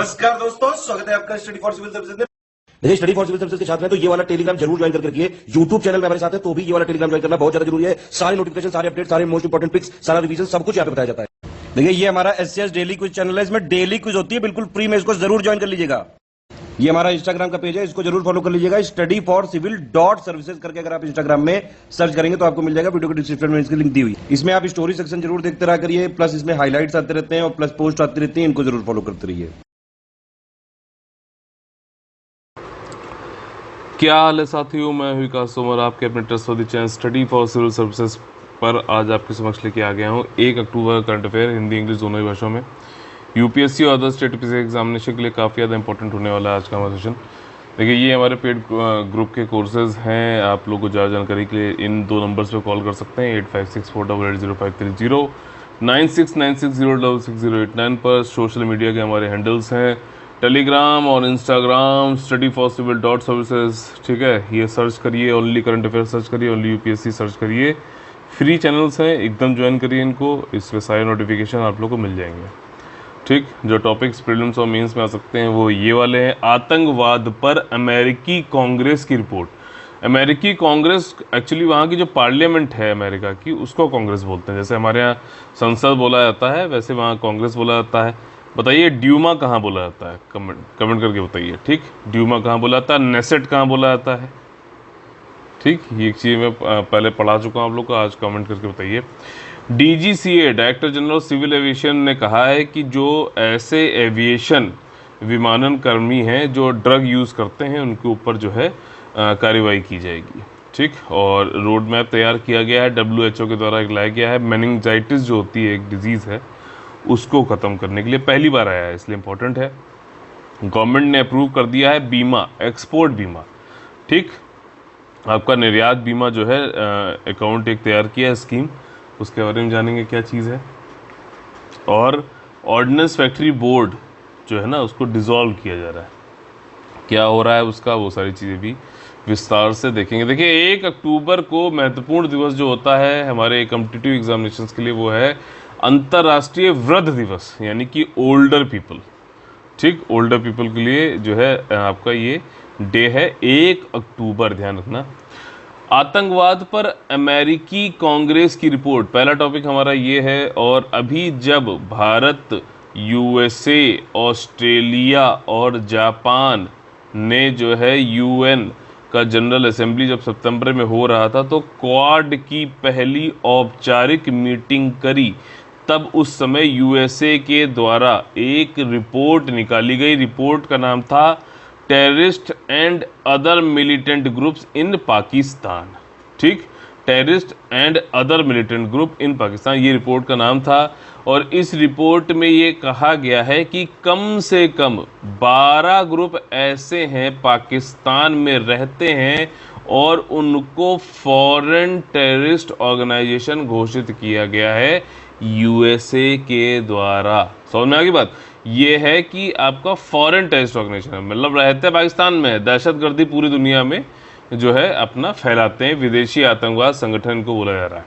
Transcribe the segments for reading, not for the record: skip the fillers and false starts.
नमस्कार दोस्तों, स्वागत है आपका स्टडी फॉर सिविल सर्विसेज में। देखिए, स्टडी फॉर सिविल सर्विसेज के छात्र हैं तो ये वाला टेलीग्राम जरूर ज्वाइन करके रखिए। यूट्यूब चैनल में हमारे साथ है तो भी ये वाला टेलीग्राम ज्वाइन करना बहुत ज्यादा जरूरी है। सारे नोटिफिकेशन, सारे अपडेट, सारे मोस्ट इंपोर्टेंट पिक्स, सारा रिवीजन सब कुछ यहाँ पे बताया जाता है। देखिए, ये हमारा एससीएस डेली क्विज चैनल है, इसमें डेली क्विज होती है, बिल्कुल फ्री में, इसको जरूर ज्वाइन कर लीजिएगा। ये हमारा इंस्टाग्राम का पेज है, इसको जरूर फॉलो कर लीजिएगा। Study for civil dot services करके अगर आप इंस्टाग्राम में सर्च करेंगे तो आपको मिल जाएगा। वीडियो के डिस्क्रिप्शन में इसकी लिंक दी हुई। इसमें आप स्टोरी सेक्शन जरूर देखते रहा करिए, प्लस इसमें हाईलाइट्स आते रहते हैं और प्लस पोस्ट आती रहती है, इनको जरूर फॉलो करते रहिए। क्या हाल है साथियों, मैं हूं विकास तोमर, आपके अपने trustworthy channel study for civil services पर आज आपके समक्ष लेके आ गया हूं 1 अक्टूबर करंट अफेयर हिंदी इंग्लिश दोनों ही भाषाओं में। यूपीएससी और अदर स्टेट पीसी एग्जामिनेशन के लिए काफ़ी ज़्यादा इंपॉर्टेंट होने वाला है आज का हमारा सेशन। देखिए, ये हमारे पेड ग्रुप के कोर्सेज हैं। आप लोगों को ज़्यादा जानकारी के लिए इन 2 नंबर्स पर कॉल कर सकते हैं, 8564880530, 9696060689 पर। सोशल मीडिया के हमारे हैंडल्स हैं टेलीग्राम और Instagram study for civil dot services, ठीक है। ये सर्च करिए, ओनली करंट अफेयर सर्च करिए, ओनली यूपीएससी सर्च करिए। फ्री चैनल्स हैं, एकदम ज्वाइन करिए इनको, इसमें सारे नोटिफिकेशन आप लोग को मिल जाएंगे, ठीक। जो टॉपिक्स प्रीलिम्स और मेंस में आ सकते हैं वो ये वाले हैं। आतंकवाद पर अमेरिकी कांग्रेस की रिपोर्ट। अमेरिकी कांग्रेस एक्चुअली वहाँ की जो पार्लियामेंट है अमेरिका की, उसको कांग्रेस बोलते हैं। जैसे हमारे यहाँ संसद बोला जाता है, वैसे वहाँ कांग्रेस बोला जाता है। बताइए ड्यूमा कहाँ बोला जाता है, कमेंट करके बताइए, ठीक। ड्यूमा कहाँ बोला जाता है, नेसेट कहाँ बोला जाता है, ठीक। ये एक चीज़ मैं पहले पढ़ा चुका हूँ आप लोग को, आज कमेंट करके बताइए। DGCA director general civil aviation ने कहा है कि जो ऐसे एविएशन विमानन कर्मी हैं जो ड्रग यूज़ करते हैं उनके ऊपर जो है कार्रवाई की जाएगी, ठीक। और रोड मैप तैयार किया गया है, WHO के द्वारा लाया गया है। मेनिंजाइटिस जो होती है, एक डिजीज़ है, उसको ख़त्म करने के लिए पहली बार आया है, इसलिए इम्पोर्टेंट है। गवर्नमेंट ने अप्रूव कर दिया है बीमा, एक्सपोर्ट बीमा, ठीक। आपका निर्यात बीमा जो है अकाउंट एक तैयार किया है स्कीम, उसके बारे में जानेंगे क्या चीज़ है। और ऑर्डिनेंस फैक्ट्री बोर्ड जो है ना, उसको डिसॉल्व किया जा रहा है। क्या हो रहा है उसका, वो सारी चीज़ें भी विस्तार से देखेंगे। देखिए, 1 अक्टूबर को महत्वपूर्ण दिवस जो होता है हमारे कॉम्पिटिटिव एग्जामिनेशंस के लिए, वो है अंतर्राष्ट्रीय वृद्ध दिवस, यानी कि ओल्डर पीपल, ठीक। ओल्डर पीपल के लिए जो है आपका ये डे है 1 अक्टूबर, ध्यान रखना। आतंकवाद पर अमेरिकी कांग्रेस की रिपोर्ट, पहला टॉपिक हमारा ये है। और अभी जब भारत, USA, ऑस्ट्रेलिया और जापान ने जो है UN का जनरल असेंबली जब सितंबर में हो रहा था तो क्वाड की पहली औपचारिक मीटिंग करी, तब उस समय USA के द्वारा एक रिपोर्ट निकाली गई। रिपोर्ट का नाम था terrorist and other militant groups in Pakistan, ठीक। Terrorist and other militant group in Pakistan, ये रिपोर्ट का नाम था। और इस रिपोर्ट में ये कहा गया है कि कम से कम 12 ग्रुप ऐसे हैं पाकिस्तान में रहते हैं और उनको फॉरेन टेररिस्ट ऑर्गेनाइजेशन घोषित किया गया है USA के द्वारा। समझ में आ गई बात? ये है कि आपका फॉरेन टेररिस्ट ऑर्गेनाइजेशन, मतलब रहते हैं पाकिस्तान में, दहशतगर्दी पूरी दुनिया में जो है अपना फैलाते हैं, विदेशी आतंकवाद संगठन को बोला जा रहा है,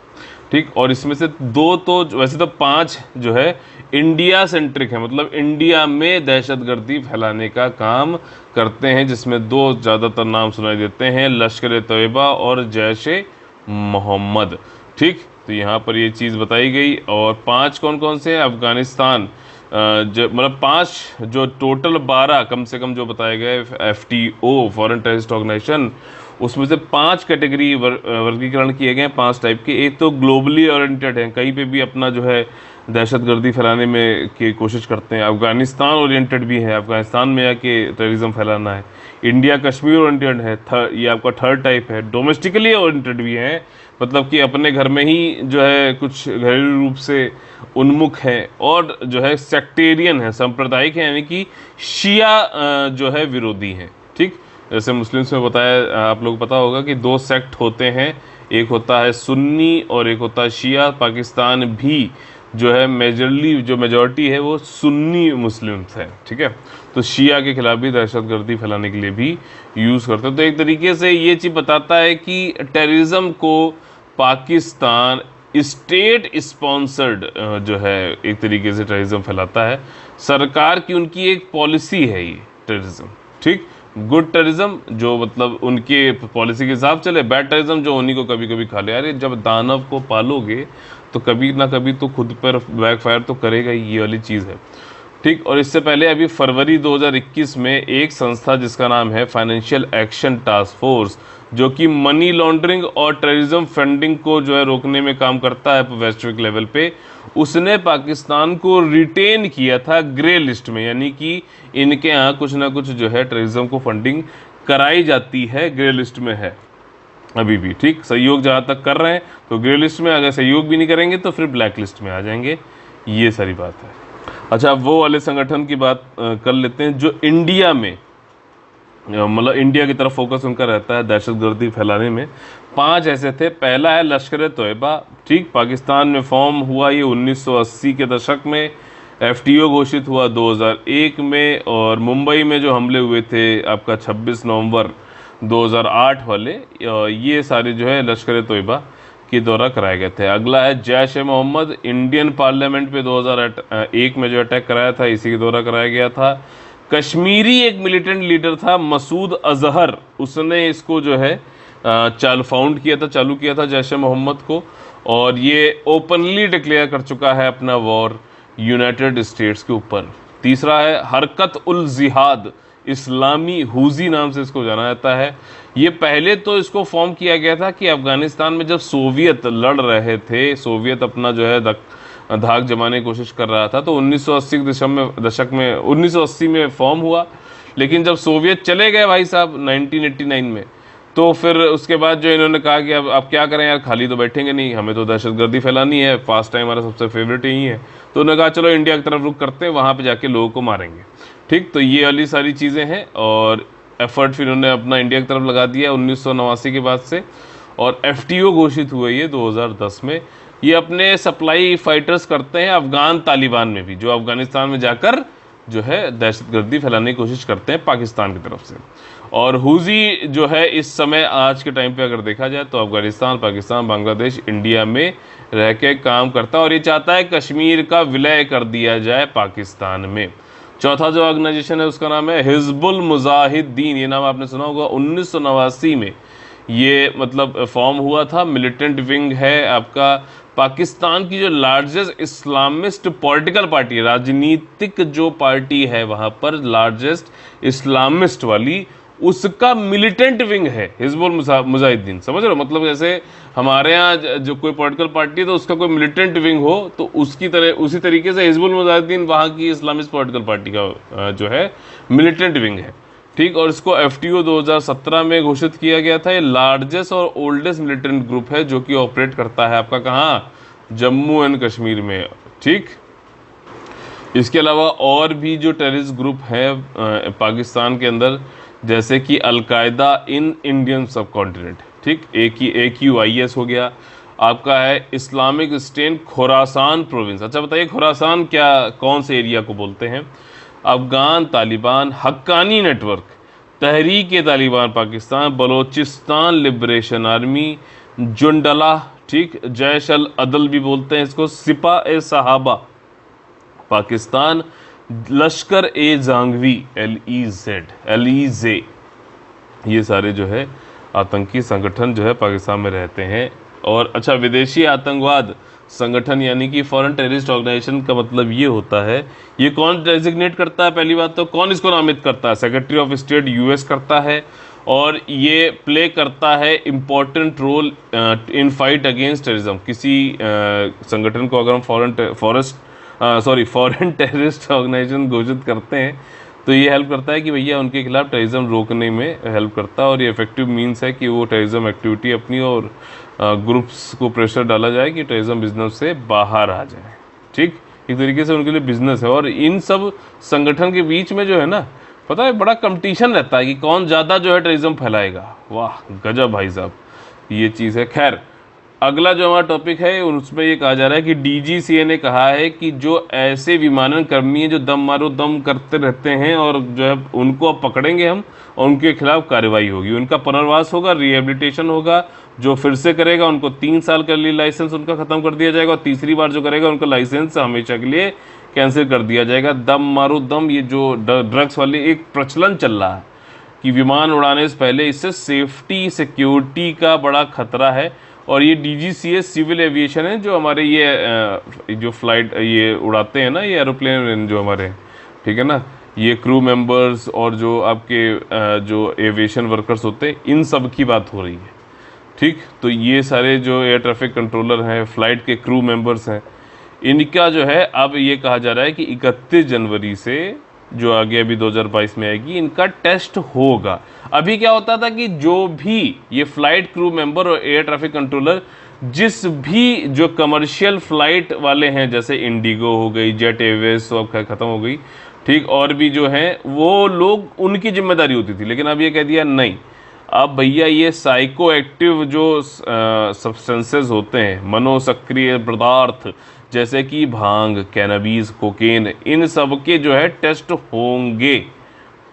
ठीक। और इसमें से 2 तो वैसे तो 5 जो है इंडिया सेंट्रिक है, मतलब इंडिया में दहशतगर्दी फैलाने का काम करते हैं, जिसमें 2 ज़्यादातर नाम सुनाई देते हैं, लश्कर-ए-तैयबा और जैश-ए-मोहम्मद, ठीक। तो यहाँ पर ये चीज़ बताई गई। और 5 कौन कौन से हैं? अफगानिस्तान, जो मतलब 5 जो टोटल 12 कम से कम जो बताए गए FTO फॉरेन टेररिस्ट ऑर्गेनाइजेशन, उसमें से 5 कैटेगरी वर्गीकरण किए गए हैं, 5 टाइप के। एक तो ग्लोबली ओरिएंटेड है, कहीं पे भी अपना जो है दहशतगर्दी फैलाने में की कोशिश करते हैं। अफगानिस्तान ओरिएंटेड भी है, अफगानिस्तान में आके टेररिज्म फैलाना है। इंडिया कश्मीर ओरिएंटेड है, ये आपका 3rd टाइप है। डोमेस्टिकली ओरिएंटेड भी है, मतलब कि अपने घर में ही जो है कुछ घरेलू रूप से उन्मुख है। और जो है सेक्टेरियन है, सांप्रदायिक है, यानी कि शिया जो है विरोधी हैं, ठीक। जैसे मुस्लिम्स में बताया, आप लोग पता होगा कि 2 सेक्ट होते हैं, एक होता है सुन्नी और एक होता है शिया। पाकिस्तान भी जो है मेजरली जो मेजॉरिटी है वो सुन्नी मुस्लिम्स है, ठीक है। तो शिया के खिलाफ भी दहशतगर्दी फैलाने के लिए भी यूज़ करते हैं। तो एक तरीके से ये चीज़ बताता है कि टेररिज्म को पाकिस्तान स्टेट स्पॉन्सर्ड जो है एक तरीके से टेररिज्म फैलाता है। सरकार की उनकी एक पॉलिसी है ये टेररिज्म, ठीक। गुड टेररिज्म जो मतलब उनके पॉलिसी के हिसाब चले, बैड टेररिज्म जो उन्हीं को कभी कभी खा ले। अरे जब दानव को पालोगे तो कभी ना कभी तो खुद पर बैकफायर तो करेगा ही, ये वाली चीज़ है, ठीक। और इससे पहले अभी फरवरी 2021 में एक संस्था जिसका नाम है फाइनेंशियल एक्शन टास्क फोर्स, जो कि मनी लॉन्ड्रिंग और टेररिज्म फंडिंग को जो है रोकने में काम करता है वैश्विक लेवल पे, उसने पाकिस्तान को रिटेन किया था ग्रे लिस्ट में, यानी कि इनके यहाँ कुछ ना कुछ जो है टेररिज्म को फंडिंग कराई जाती है, ग्रे लिस्ट में है अभी भी, ठीक। सहयोग जहाँ तक कर रहे हैं तो ग्रे लिस्ट में, अगर सहयोग भी नहीं करेंगे तो फिर ब्लैक लिस्ट में आ जाएंगे, ये सारी बात है। अच्छा, वो वाले संगठन की बात कर लेते हैं जो इंडिया में, मतलब इंडिया की तरफ फोकस उनका रहता है दहशतगर्दी फैलाने में। 5 ऐसे थे। पहला है लश्कर तोयबा, ठीक। पाकिस्तान में फॉर्म हुआ ये 1980 के दशक में, FTO घोषित हुआ 2001 में, और मुंबई में जो हमले हुए थे आपका 26 नवंबर 2008 वाले, ये सारे जो है लश्कर तोयबा के द्वारा कराए गए थे। अगला है जैश ए मोहम्मद, इंडियन पार्लियामेंट पे 2001 में जो अटैक कराया था इसी के द्वारा कराया गया था। कश्मीरी एक मिलिटेंट लीडर था मसूद अजहर, उसने इसको जो है चालू किया था जैश ए मोहम्मद को, और ये ओपनली डिक्लेयर कर चुका है अपना वॉर यूनाइटेड स्टेट्स के ऊपर। तीसरा है हरकत उल जिहाद इस्लामी, हुजी नाम से इसको जाना जाता है। ये पहले तो इसको फॉर्म किया गया था कि अफगानिस्तान में जब सोवियत लड़ रहे थे, सोवियत अपना जो है धाक जमाने की कोशिश कर रहा था, तो 1980 के दशक में 1980 में फॉर्म हुआ। लेकिन जब सोवियत चले गए भाई साहब 1989 में, तो फिर उसके बाद जो इन्होंने कहा कि अब क्या करें यार, खाली तो बैठेंगे नहीं, हमें तो दहशतगर्दी फैलानी है, फास्ट टाइम हमारा सबसे फेवरेट यही है। तो उन्होंने कहा चलो इंडिया की तरफ रुख करते हैं, वहाँ पे जाके लोगों को मारेंगे, ठीक। तो ये वाली सारी चीज़ें हैं, और एफर्ट फिर उन्होंने अपना इंडिया की तरफ लगा दिया 1989 के बाद से, और FTO घोषित हुए ये 2010 में। ये अपने सप्लाई फाइटर्स करते हैं अफगान तालिबान में भी, जो अफगानिस्तान में जाकर जो है दहशतगर्दी फैलाने की कोशिश करते हैं पाकिस्तान की तरफ से। और हुजी जो है इस समय आज के टाइम पे अगर देखा जाए तो अफगानिस्तान, पाकिस्तान, बांग्लादेश, इंडिया में रह के काम करता है, और ये चाहता है कश्मीर का विलय कर दिया जाए पाकिस्तान में। चौथा जो ऑर्गेनाइजेशन है उसका नाम है हिजबुल मुजाहिदीन, ये नाम आपने सुना होगा। 1989 में ये मतलब फॉर्म हुआ था, मिलिटेंट विंग है आपका। पाकिस्तान की जो लार्जेस्ट इस्लामिस्ट पॉलिटिकल पार्टी है, राजनीतिक जो पार्टी है वहाँ पर लार्जेस्ट इस्लामिस्ट वाली, उसका मिलिटेंट विंग है हिजबुल मुजाहिदीन। समझ रहे हो, मतलब जैसे हमारे यहाँ जो कोई पॉलिटिकल पार्टी है तो उसका कोई मिलिटेंट विंग हो, तो उसी तरीके से हिजबुल मुजाहिदीन वहाँ की इस्लामिस्ट पॉलिटिकल पार्टी का जो है मिलिटेंट विंग है, ठीक। और इसको FTO 2017 में घोषित किया गया था। ये लार्जेस्ट और ओल्डेस्ट मिलिटेंट ग्रुप है जो कि ऑपरेट करता है आपका कहाँ, जम्मू एंड कश्मीर में, ठीक। इसके अलावा और भी जो टेररिस्ट ग्रुप है पाकिस्तान के अंदर, जैसे कि अलकायदा इन इंडियन सब कॉन्टिनेंट, ठीक। AQIS हो गया आपका, है इस्लामिक स्टेट खुरासान प्रोविंस। अच्छा बताइए खुरासान क्या, कौन से एरिया को बोलते हैं? अफगान तालिबान, हक्कानी नेटवर्क, तहरीक तालिबान पाकिस्तान, बलोचिस्तान लिबरेशन आर्मी, जुंडला, ठीक, जैश अल अदल भी बोलते हैं इसको, सिपा सहाबा पाकिस्तान, लश्कर जांगवी LEZ, ये सारे जो है आतंकी संगठन जो है पाकिस्तान में रहते हैं। और अच्छा, विदेशी आतंकवाद संगठन यानी कि फॉरेन टेररिस्ट ऑर्गेनाइजेशन का मतलब ये होता है, ये कौन डेजिग्नेट करता है? पहली बात तो कौन इसको नामित करता है? सेक्रेटरी ऑफ स्टेट US करता है, और ये प्ले करता है important role in fight against terrorism. किसी संगठन को अगर हम फॉरेन टेररिस्ट ऑर्गेनाइजेशन घोषित करते हैं तो ये हेल्प करता है कि भैया उनके खिलाफ टेररिज्म रोकने में हेल्प करता है, और ये इफेक्टिव मीन्स है कि वो टेररिज्म एक्टिविटी अपनी और ग्रुप्स को प्रेशर डाला जाए कि टेररिज्म बिजनेस से बाहर आ जाए, ठीक। एक तरीके से उनके लिए बिजनेस है। और इन सब संगठन के बीच में जो है ना, पता है बड़ा कंपटीशन रहता है कि कौन ज़्यादा जो है टेररिज्म फैलाएगा। वाह गजब भाई साहब, ये चीज़ है। खैर अगला जो हमारा टॉपिक है उसमें ये कहा जा रहा है कि डीजीसीए ने कहा है कि जो ऐसे विमानन कर्मी हैं जो दम मारो दम करते रहते हैं और जो है उनको अब पकड़ेंगे हम और उनके खिलाफ कार्रवाई होगी, उनका पुनर्वास होगा, रिहेबिलिटेशन होगा। जो फिर से करेगा उनको 3 साल के लिए लाइसेंस उनका खत्म कर दिया जाएगा और तीसरी बार जो करेगा उनका लाइसेंस हमेशा के लिए कैंसिल कर दिया जाएगा। दम मारो दम, ये जो ड्रग्स वाली एक प्रचलन चल रहा है कि विमान उड़ाने से पहले, इससे सेफ्टी सिक्योरिटी का बड़ा खतरा है। और ये डीजीसीए सिविल एविएशन है जो हमारे ये जो फ्लाइट ये उड़ाते हैं ना, ये एरोप्लेन जो हमारे, ठीक है ना, ये क्रू मेंबर्स और जो आपके जो एविएशन वर्कर्स होते हैं, इन सब की बात हो रही है। ठीक, तो ये सारे जो एयर ट्रैफिक कंट्रोलर हैं, फ्लाइट के क्रू मेंबर्स हैं, इनका जो है अब ये कहा जा रहा है कि 31 जनवरी से जो आगे अभी 2022 में आएगी, इनका टेस्ट होगा। अभी क्या होता था कि जो भी ये फ्लाइट क्रू मेंबर और एयर ट्रैफिक कंट्रोलर जिस भी जो कमर्शियल फ्लाइट वाले हैं, जैसे इंडिगो हो गई, जेट एयरवेज तो अब खत्म हो गई, ठीक, और भी जो हैं वो लोग, उनकी जिम्मेदारी होती थी। लेकिन अब ये कह दिया नहीं, अब भैया ये साइको एक्टिव जो सब्सटेंसेस होते हैं, मनोसक्रिय पदार्थ जैसे कि भांग, कैनबीस, कोकेन, इन सब के जो है टेस्ट होंगे।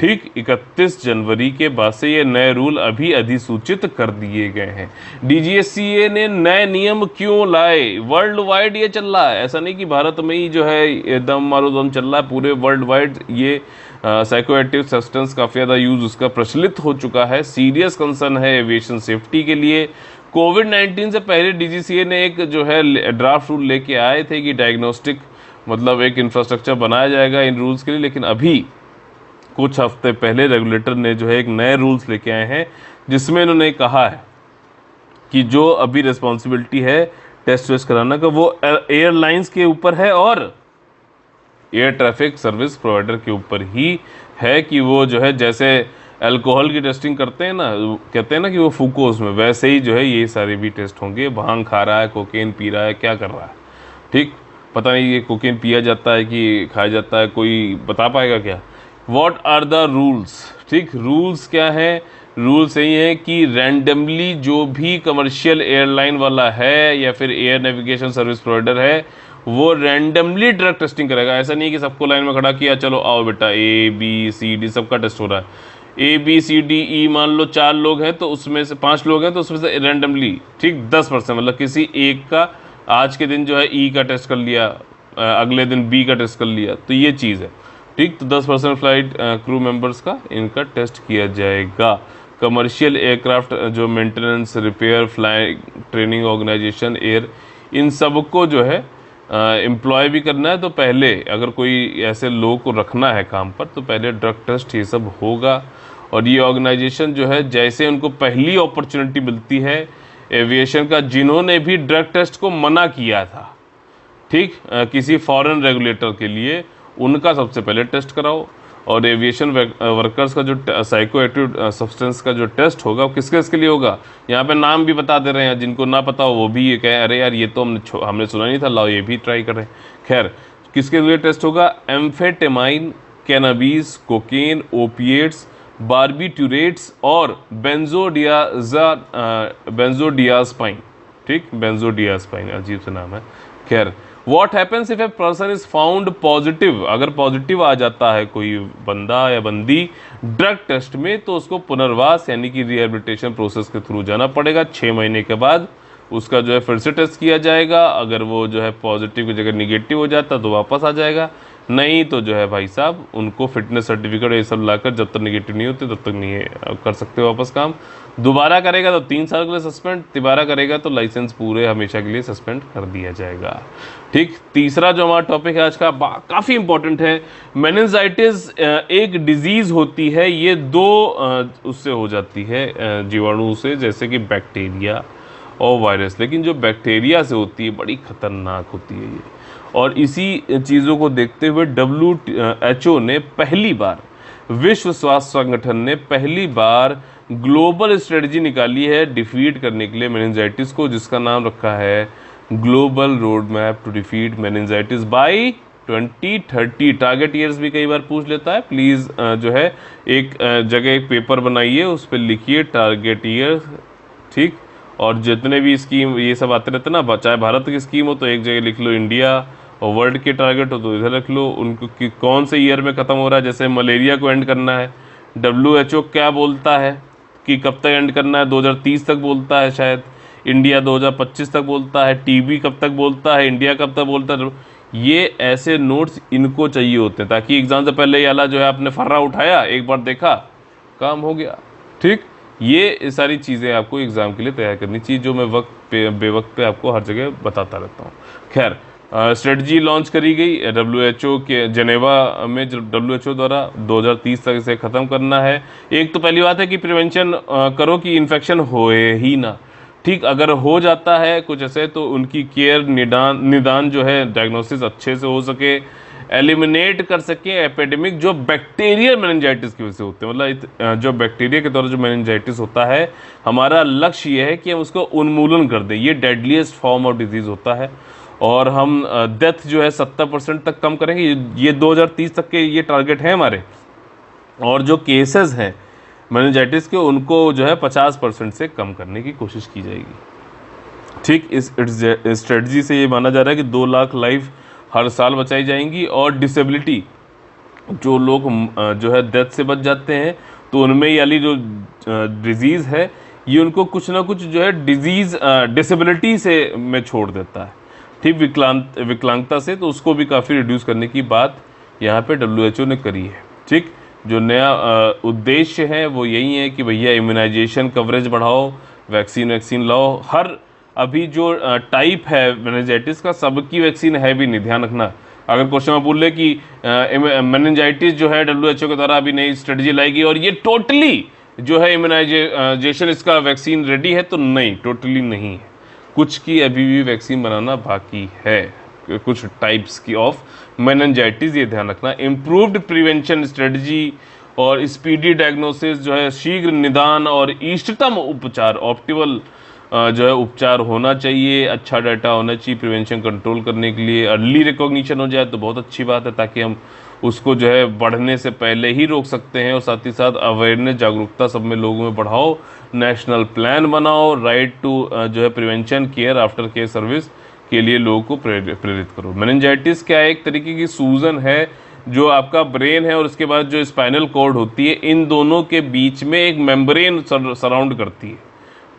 ठीक, 31 जनवरी के बाद से ये नए रूल अभी अधिसूचित कर दिए गए हैं। डीजीसीए ने नए नियम क्यों लाए? वर्ल्ड वाइड ये चल रहा है, ऐसा नहीं कि भारत में ही जो है दम मारो दम चल रहा है, पूरे वर्ल्ड वाइड ये साइको एक्टिव सब्सटेंस काफ़ी ज़्यादा यूज़ उसका प्रचलित हो चुका है। सीरियस कंसर्न है एविएशन सेफ्टी के लिए। कोविड-19 से पहले डीजीसीए ने एक जो है ड्राफ्ट रूल लेके आए थे कि डायग्नोस्टिक मतलब एक इंफ्रास्ट्रक्चर बनाया जाएगा इन रूल्स के लिए, लेकिन अभी कुछ हफ्ते पहले रेगुलेटर ने जो है एक नए रूल्स लेके आए हैं जिसमें इन्होंने कहा है कि जो अभी रिस्पॉन्सिबिलिटी है टेस्ट वेस्ट कराना का वो एयरलाइंस के ऊपर है और एयर ट्रैफिक सर्विस प्रोवाइडर के ऊपर ही है कि वो जो है जैसे अल्कोहल की टेस्टिंग करते हैं ना, कहते हैं ना कि वो फूको उसमें, वैसे ही जो है ये सारे भी टेस्ट होंगे। भांग खा रहा है, कोकेन पी रहा है, क्या कर रहा है, ठीक, पता नहीं ये कोकेन पिया जाता है कि खाया जाता है, कोई बता पाएगा क्या? What are the rules? ठीक, रूल्स क्या है? रूल्स यही है कि रैंडमली जो भी कमर्शियल एयरलाइन वाला है या फिर एयर नेविगेशन सर्विस प्रोवाइडर है वो रैंडमली ड्रग टेस्टिंग करेगा। ऐसा नहीं है कि सबको लाइन में खड़ा किया, चलो आओ बेटा ABCD सबका टेस्ट हो रहा है। ABCDE मान लो 4 लोग हैं तो उसमें से 5 लोग हैं तो उसमें से रैंडमली, ठीक, 10% मतलब किसी एक का आज के दिन जो है E का टेस्ट कर लिया, अगले दिन B का टेस्ट कर लिया, तो ये चीज़ है। ठीक, तो 10% फ्लाइट क्रू मेंबर्स का इनका टेस्ट किया जाएगा। कमर्शियल एयरक्राफ्ट जो maintenance, repair, fly training organisation, air, इन सबको जो है एम्प्लॉय भी करना है, तो पहले अगर कोई ऐसे लोग को रखना है काम पर तो पहले ड्रग टेस्ट ये सब होगा। और ये ऑर्गेनाइजेशन जो है जैसे उनको पहली अपॉर्चुनिटी मिलती है एविएशन का, जिन्होंने भी ड्रग टेस्ट को मना किया था, ठीक, किसी फॉरेन रेगुलेटर के लिए, उनका सबसे पहले टेस्ट कराओ। और एविएशन वर्कर्स का जो साइको एक्टिव सब्सटेंस का जो टेस्ट होगा वो किसके किसके लिए होगा, यहाँ पे नाम भी बता दे रहे हैं, जिनको ना पता हो वो भी ये कहें अरे यार ये तो हमने सुना नहीं था, लाओ ये भी ट्राई करें। खैर, किसके लिए टेस्ट होगा? एम्फेटेमाइन, कैनाबीस, कोकेन, ओपिएट्स, बार्बिट्यूरेट्स और बेंजोडियाज़पाइन। ठीक, बेंजोडियाज़पाइन, अजीब सा नाम है। खैर, What happens if a person is found positive? अगर पॉजिटिव आ जाता है कोई बंदा या बंदी ड्रग टेस्ट में, तो उसको पुनर्वास यानी कि रिहेबिलिटेशन प्रोसेस के थ्रू जाना पड़ेगा। 6 महीने के बाद उसका जो है फिर से टेस्ट किया जाएगा। अगर वो जो है पॉजिटिव की जगह निगेटिव हो जाता तो वापस आ जाएगा, नहीं तो जो है भाई साहब उनको फिटनेस सर्टिफिकेट ये सब लाकर, जब तक निगेटिव नहीं होते तब तक नहीं कर सकते वापस काम। दोबारा करेगा तो 3 साल के लिए सस्पेंड, तिबारा करेगा तो लाइसेंस पूरे हमेशा के लिए सस्पेंड कर दिया जाएगा। ठीक, तीसरा जो हमारा टॉपिक है आज का काफ़ी इंपॉर्टेंट है। मेनिंजाइटिस एक डिजीज़ होती है, ये 2 उससे हो जाती है जीवाणु से, जैसे कि बैक्टीरिया और वायरस। लेकिन जो बैक्टीरिया से होती है बड़ी खतरनाक होती है ये, और इसी चीज़ों को देखते हुए WHO ने पहली बार, विश्व स्वास्थ्य संगठन ने पहली बार ग्लोबल स्ट्रेटजी निकाली है डिफीट करने के लिए मेनिंजाइटिस को, जिसका नाम रखा है global road map to defeat meningitis by 2030। Target years भी कई बार पूछ लेता है, प्लीज़ जो है एक जगह एक पेपर बनाइए, उस पर लिखिए टारगेट ईयर, ठीक, और जितने भी स्कीम ये सब आते रहते ना, चाहे भारत की स्कीम हो तो एक जगह लिख लो इंडिया, और वर्ल्ड के टारगेट हो तो इधर रख लो उनको कि कौन से ईयर में ख़त्म हो रहा है। जैसे मलेरिया को एंड करना है, WHO क्या बोलता है कि कब तक एंड करना है, 2030 तक बोलता है शायद, इंडिया 2025 तक बोलता है, टीबी कब तक बोलता है, इंडिया कब तक बोलता है। ये ऐसे नोट्स इनको चाहिए होते हैं ताकि एग्जाम से पहले ये वाला जो है आपने फर्रा उठाया, एक बार देखा, काम हो गया। ठीक, ये सारी चीज़ें आपको एग्ज़ाम के लिए तैयार करनी चाहिए, जो मैं वक्त पे बेवक्त पे आपको हर जगह बताता रहता हूँ। खैर, स्ट्रेटजी लॉन्च करी गई WHO के जेनेवा में, WHO द्वारा 2030 तक इसे ख़त्म करना है। एक तो पहली बात है कि प्रिवेंशन करो कि इन्फेक्शन होए ही ना। ठीक, अगर हो जाता है कुछ ऐसे तो उनकी केयर निदान जो है डायग्नोसिस अच्छे से हो सके, एलिमिनेट कर सके एपिडेमिक जो बैक्टीरियल मेनिंजाइटिस की वजह से होते हैं। मतलब जो बैक्टीरिया के द्वारा जो मेनिंजाइटिस होता है, हमारा लक्ष्य ये है कि हम उसको उन्मूलन कर दें। ये डेडलीस्ट फॉर्म ऑफ डिजीज़ होता है और हम डेथ जो है 70% तक कम करेंगे। ये 2030 तक के ये टारगेट है हमारे। और जो केसेस हैं मेनिंजाइटिस के, उनको जो है 50% से कम करने की कोशिश की जाएगी। ठीक, इस स्ट्रेटजी से ये माना जा रहा है कि 2 लाख लाइफ हर साल बचाई जाएंगी। और डिसेबिलिटी, जो लोग जो है डेथ से बच जाते हैं तो उनमें ये वाली जो डिजीज़ है ये उनको कुछ ना कुछ जो है डिसेबिलिटी से में छोड़ देता है। ठीक, विकलांगता से, तो उसको भी काफ़ी रिड्यूस करने की बात यहाँ पे WHO ने करी है। ठीक, जो नया उद्देश्य है वो यही है कि भैया इम्यूनाइजेशन कवरेज बढ़ाओ, वैक्सीन लाओ। हर अभी जो टाइप है मेनिंजाइटिस का, सबकी वैक्सीन है भी नहीं, ध्यान रखना। अगर क्वेश्चन में बोल ले कि मेनिंजाइटिस जो है WHO के द्वारा अभी नई स्ट्रेटजी लाएगी और ये टोटली जो है इम्यूनाइजेशन इसका वैक्सीन रेडी है, तो नहीं, टोटली नहीं है। कुछ की अभी भी वैक्सीन बनाना बाकी है, कुछ टाइप्स की ऑफ मेनिंजाइटिस, ये ध्यान रखना। इम्प्रूव्ड प्रिवेंशन स्ट्रेटजी और स्पीडी डायग्नोसिस जो है, शीघ्र निदान और इष्टतम उपचार, ऑप्टिमल जो है उपचार होना चाहिए। अच्छा डाटा होना चाहिए प्रिवेंशन कंट्रोल करने के लिए। अर्ली रिकॉग्निशन हो जाए तो बहुत अच्छी बात है, ताकि हम उसको जो है बढ़ने से पहले ही रोक सकते हैं। और साथ ही साथ अवेयरनेस, जागरूकता सब में लोगों में बढ़ाओ, नेशनल प्लान बनाओ, राइट टू जो है prevention care after care service के लिए लोगों को प्रेरित करो। मेनिंजाइटिस क्या है? एक तरीके की सूजन है जो आपका ब्रेन है और उसके बाद जो स्पाइनल कॉर्ड होती है, इन दोनों के बीच में एक मेम्ब्रेन सराउंड करती है।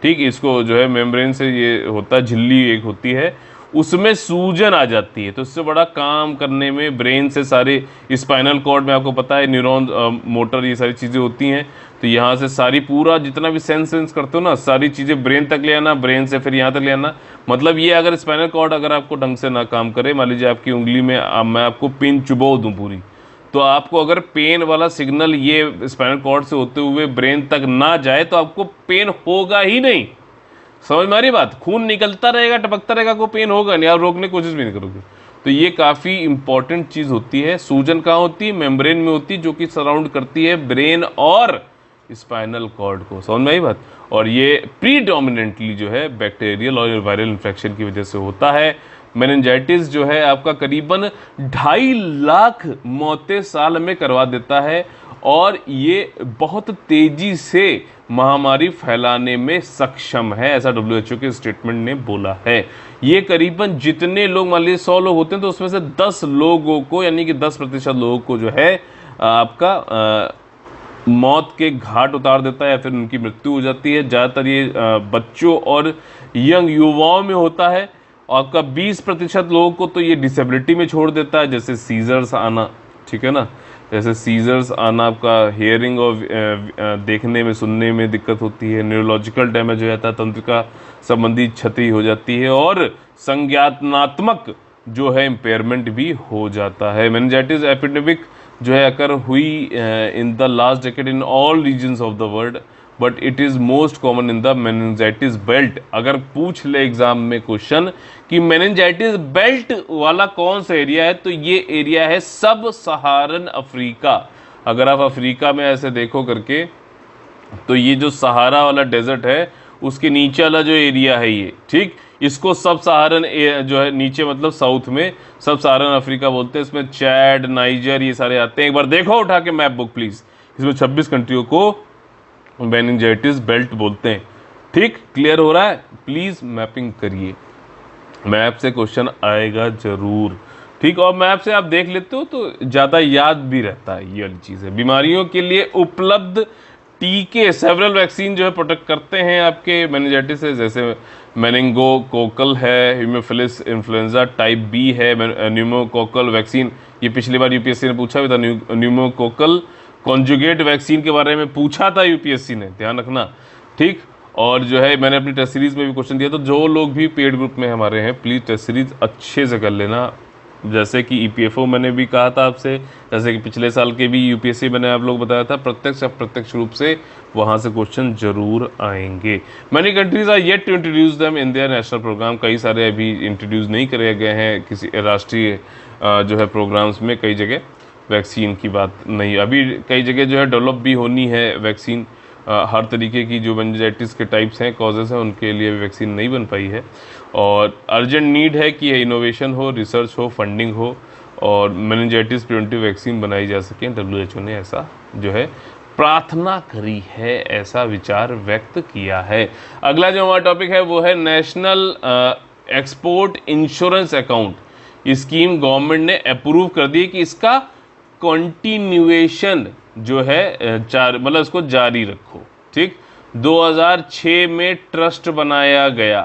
ठीक, इसको जो है मेम्ब्रेन से ये होता है, झिल्ली एक होती है, उसमें सूजन आ जाती है। तो इससे बड़ा काम करने में ब्रेन से सारे स्पाइनल कॉर्ड में आपको पता है न्यूरॉन, मोटर, ये सारी चीज़ें होती हैं। तो यहाँ से सारी पूरा जितना भी सेंस करते हो ना, सारी चीज़ें ब्रेन तक ले आना, ब्रेन से फिर यहाँ तक ले आना। मतलब ये अगर स्पाइनल कॉर्ड अगर आपको ढंग से ना काम करे, मान लीजिए आपकी उंगली में मैं आपको पिन चुबो दूँ पूरी, तो आपको अगर पेन वाला सिग्नल ये स्पाइनल कॉर्ड से होते हुए ब्रेन तक ना जाए तो आपको पेन होगा ही नहीं। समझ में आ रही बात? खून निकलता रहेगा, टपकता रहेगा, कोई पेन होगा नहीं, आप रोकने की कोशिश भी नहीं करोगे। तो ये काफ़ी इंपॉर्टेंट चीज़ होती है। सूजन कहाँ होती है? मेम्ब्रेन में होती है, जो कि सराउंड करती है ब्रेन और स्पाइनल कॉर्ड को। समझ में आई बात? और ये प्रीडोमिनेंटली जो है बैक्टीरियल और वायरल इन्फेक्शन की वजह से होता है। मेनिंजाइटिस जो है आपका करीबन 2.5 लाख मौतें साल में करवा देता है और ये बहुत तेजी से महामारी फैलाने में सक्षम है, ऐसा WHO के स्टेटमेंट ने बोला है। ये करीबन जितने लोग, मान लीजिए 100 लोग होते हैं तो उसमें से 10 लोगों को, यानी कि 10% लोगों को जो है आपका मौत के घाट उतार देता है या फिर उनकी मृत्यु हो जाती है। ज़्यादातर ये बच्चों और यंग युवाओं में होता है। आपका 20% लोगों को तो ये डिसेबिलिटी में छोड़ देता है, जैसे सीजर्स आना, ठीक है ना, जैसे सीजर्स आना, आपका हेयरिंग और देखने में, सुनने में दिक्कत होती है, न्यूरोलॉजिकल डैमेज हो जाता है, तंत्रिका संबंधी क्षति हो जाती है और संज्ञानात्मक जो है इम्पेयरमेंट भी हो जाता है। मेनिंजाइटिस एपिडेमिक जो है अकर हुई in the last decade in all regions of the world, but it is most common in the meningitis belt. अगर पूछ ले एग्जाम में क्वेश्चन कि मेनिंजाइटिस बेल्ट वाला कौन सा एरिया है, तो ये एरिया है सब सहारन अफ्रीका। अगर आप अफ्रीका में ऐसे देखो करके, तो ये जो सहारा वाला डेजर्ट है उसके नीचे वाला जो एरिया है ये, ठीक, इसको सब सहारन जो है नीचे, मतलब साउथ में सब सहारन अफ्रीका बोलते हैं। इसमें चैड, नाइजर, ये सारे आते हैं। एक बार देखो उठा के मैप बुक प्लीज, इसमें 26 कंट्रियों को मेनिंजाइटिस बेल्ट बोलते हैं। ठीक, क्लियर हो रहा है? प्लीज़ मैपिंग करिए, मैप से क्वेश्चन आएगा ज़रूर, ठीक। और मैप से आप देख लेते हो तो ज़्यादा याद भी रहता है, ये वाली चीज़ है। बीमारियों के लिए उपलब्ध टीके, सेवरल वैक्सीन जो है प्रोटेक्ट करते हैं आपके मेनिंजाइटिस से, जैसे मेनिंगोकोकल है, हीमोफिलस इन्फ्लुएंजा टाइप बी है, न्यूमोकोकल वैक्सीन, ये पिछली बार यूपीएससी ने पूछा भी था, न्यूमोकोकल कॉन्जुगेट वैक्सीन के बारे में पूछा था यूपीएससी ने, ध्यान रखना, ठीक। और जो है मैंने अपनी टेस्ट सीरीज में भी क्वेश्चन दिया, तो जो लोग भी पेड ग्रुप में हमारे हैं प्लीज़ टेस्ट सीरीज अच्छे से कर लेना। जैसे कि ईपीएफओ मैंने भी कहा था आपसे, जैसे कि पिछले साल के भी यूपीएससी मैंने आप लोग बताया था, प्रत्यक्ष अप्रत्यक्ष रूप से वहाँ से क्वेश्चन जरूर आएंगे। Many countries are yet to introduce them in their national program, कई सारे अभी इंट्रोड्यूस नहीं करे गए हैं किसी राष्ट्रीय जो है प्रोग्राम्स में, कई जगह वैक्सीन की बात नहीं, अभी कई जगह जो है डेवलप भी होनी है वैक्सीन, हर तरीके की जो मेनिंजाइटिस के टाइप्स हैं, कॉजेज़ हैं, उनके लिए भी वैक्सीन नहीं बन पाई है। और अर्जेंट नीड है कि इनोवेशन हो, रिसर्च हो, फंडिंग हो और मेनिंजाइटिस प्रिवेंटिव वैक्सीन बनाई जा सके। WHO ने ऐसा जो है प्रार्थना करी है, ऐसा विचार व्यक्त किया है। अगला जो हमारा टॉपिक है वो है national export insurance account. Scheme government ने अप्रूव कर दी कि इसका कंटिन्यूएशन जो है मतलब इसको जारी रखो, ठीक। 2006 में ट्रस्ट बनाया गया,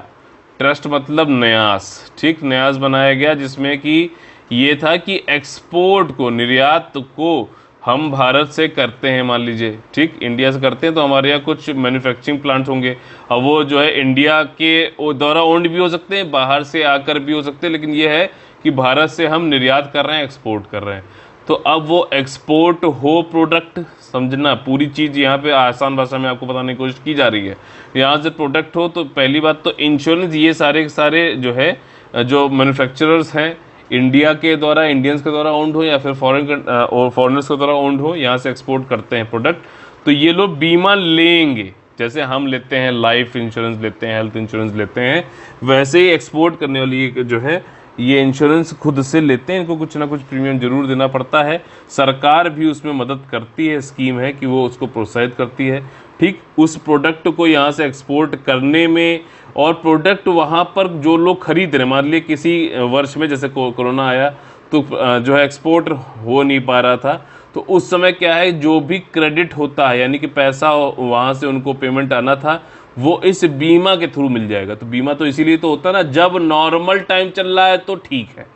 ट्रस्ट मतलब न्यास, ठीक, न्यास बनाया गया, जिसमें कि ये था कि एक्सपोर्ट को, निर्यात को हम भारत से करते हैं, मान लीजिए, ठीक, इंडिया से करते हैं तो हमारे यहाँ कुछ मैन्युफैक्चरिंग प्लांट्स होंगे, अब वो जो है इंडिया के द्वारा ओन्ड भी हो सकते हैं, बाहर से आकर भी हो सकते हैं, लेकिन ये है कि भारत से हम निर्यात कर रहे हैं, एक्सपोर्ट कर रहे हैं। तो अब वो एक्सपोर्ट हो प्रोडक्ट, समझना पूरी चीज़ यहाँ पे आसान भाषा में आपको बताने की कोशिश की जा रही है। यहाँ से प्रोडक्ट हो तो पहली बात तो इंश्योरेंस, ये सारे के सारे जो है जो मैन्युफैक्चरर्स हैं इंडिया के द्वारा, इंडियंस के द्वारा ओन्ड हो या फिर फॉरेनर्स के द्वारा ओन्ड हो, यहाँ से एक्सपोर्ट करते हैं प्रोडक्ट, तो ये लोग बीमा लेंगे, जैसे हम लेते हैं लाइफ इंश्योरेंस लेते हैं, हेल्थ इंश्योरेंस लेते हैं, वैसे ही एक्सपोर्ट करने वाली जो है ये इंश्योरेंस खुद से लेते हैं, इनको कुछ ना कुछ प्रीमियम जरूर देना पड़ता है। सरकार भी उसमें मदद करती है, स्कीम है कि वो उसको प्रोत्साहित करती है, ठीक, उस प्रोडक्ट को यहाँ से एक्सपोर्ट करने में। और प्रोडक्ट वहाँ पर जो लोग खरीद रहे हैं, मान लीजिए किसी वर्ष में जैसे कोरोना आया तो जो है एक्सपोर्ट हो नहीं पा रहा था, तो उस समय क्या है, जो भी क्रेडिट होता है यानी कि पैसा वहाँ से उनको पेमेंट आना था, वो इस बीमा के थ्रू मिल जाएगा। तो बीमा तो इसीलिए तो होता है ना, जब नॉर्मल टाइम चल रहा है तो ठीक है,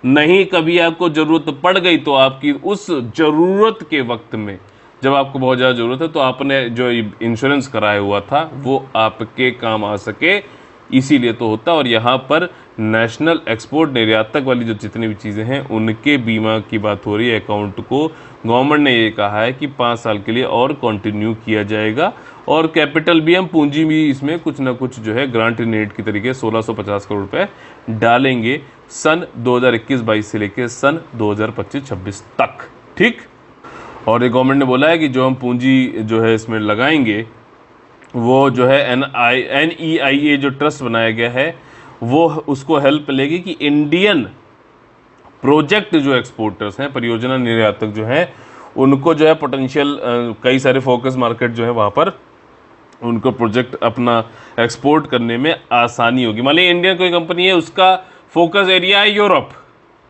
नहीं कभी आपको ज़रूरत पड़ गई तो आपकी उस ज़रूरत के वक्त में, जब आपको बहुत ज़्यादा ज़रूरत है, तो आपने जो इंश्योरेंस कराया हुआ था वो आपके काम आ सके, इसीलिए तो होता है। और यहाँ पर नेशनल एक्सपोर्ट, निर्यातक वाली जो जितनी भी चीज़ें हैं उनके बीमा की बात हो रही है। अकाउंट को गवर्नमेंट ने ये कहा है कि 5 साल के लिए और कंटिन्यू किया जाएगा, और कैपिटल भी, हम पूंजी भी इसमें कुछ ना कुछ जो है ग्रांट इन एड की तरीके 1650 करोड़ रुपए डालेंगे सन 2021-22 से लेकर सन 2025-26 तक, ठीक। और ये गवर्नमेंट ने बोला है कि जो हम पूंजी जो है इसमें लगाएंगे वो जो है NEIA जो ट्रस्ट बनाया गया है वो उसको हेल्प लेगी कि इंडियन प्रोजेक्ट जो एक्सपोर्टर्स हैं, परियोजना निर्यातक जो हैं, उनको जो है पोटेंशियल कई सारे फोकस मार्केट जो है वहाँ पर उनको प्रोजेक्ट अपना एक्सपोर्ट करने में आसानी होगी। मान लीजिए इंडियन कोई कंपनी है, उसका फोकस एरिया है यूरोप,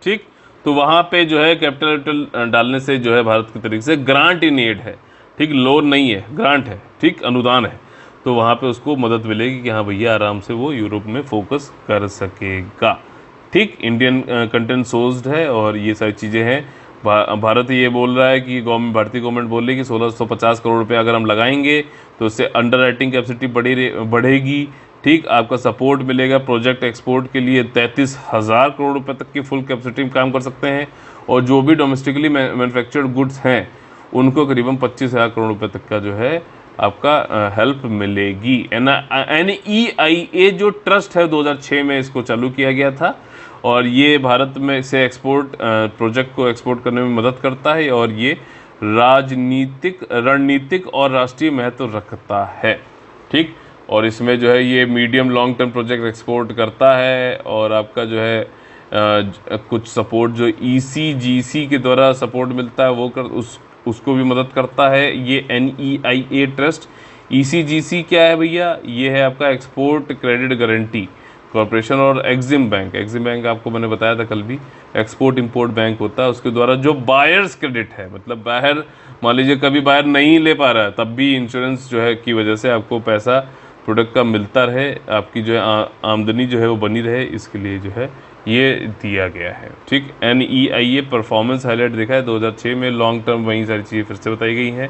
ठीक, तो वहाँ पे जो है कैपिटल डालने से जो है भारत की तरीके से ग्रांट इन एड है, ठीक, लोन नहीं है, ग्रांट है, ठीक, अनुदान है, तो वहाँ पे उसको मदद मिलेगी कि हाँ भैया आराम से वो यूरोप में फोकस कर सकेगा, ठीक। इंडियन कंटेंट सोर्स्ड है और ये सारी चीज़ें हैं। भारत ये बोल रहा है कि भारतीय गवर्नमेंट बोल रही है कि 1650 करोड़ रुपए अगर हम लगाएंगे तो उससे अंडर राइटिंग कैपेसिटी बढ़ेगी, ठीक, आपका सपोर्ट मिलेगा प्रोजेक्ट एक्सपोर्ट के लिए 33,000 करोड़ रुपए तक की फुल कैपेसिटी में काम कर सकते हैं, और जो भी डोमेस्टिकली मैन्युफैक्चर्ड गुड्स हैं उनको करीबन 25,000 करोड़ रुपए तक का जो है आपका हेल्प मिलेगी। NEIA जो ट्रस्ट है 2006 में इसको चालू किया गया था, और ये भारत में से एक्सपोर्ट प्रोजेक्ट को एक्सपोर्ट करने में मदद करता है, और ये रणनीतिक और राष्ट्रीय महत्व रखता है, ठीक। और इसमें जो है ये medium long term project export करता है, और आपका जो है कुछ सपोर्ट जो ECGC के द्वारा सपोर्ट मिलता है वो उसको भी मदद करता है। ये NEIA ट्रस्ट ECGC क्या है भैया, ये है आपका एक्सपोर्ट क्रेडिट गारंटी कॉर्पोरेशन। और एग्जिम बैंक आपको मैंने बताया था कल भी, एक्सपोर्ट इंपोर्ट बैंक होता है, उसके द्वारा जो बायर्स क्रेडिट है, मतलब बाहर मान लीजिए कभी बाहर नहीं ले पा रहा है तब भी इंश्योरेंस जो है की वजह से आपको पैसा प्रोडक्ट का मिलता रहे, आपकी जो है आमदनी जो है वो बनी रहे, इसके लिए जो है ये दिया गया है। ठीक, NEIA परफॉर्मेंस हाईलाइट देखा है 2006 में, लॉन्ग टर्म वही सारी चीज़ें फिर से बताई गई हैं।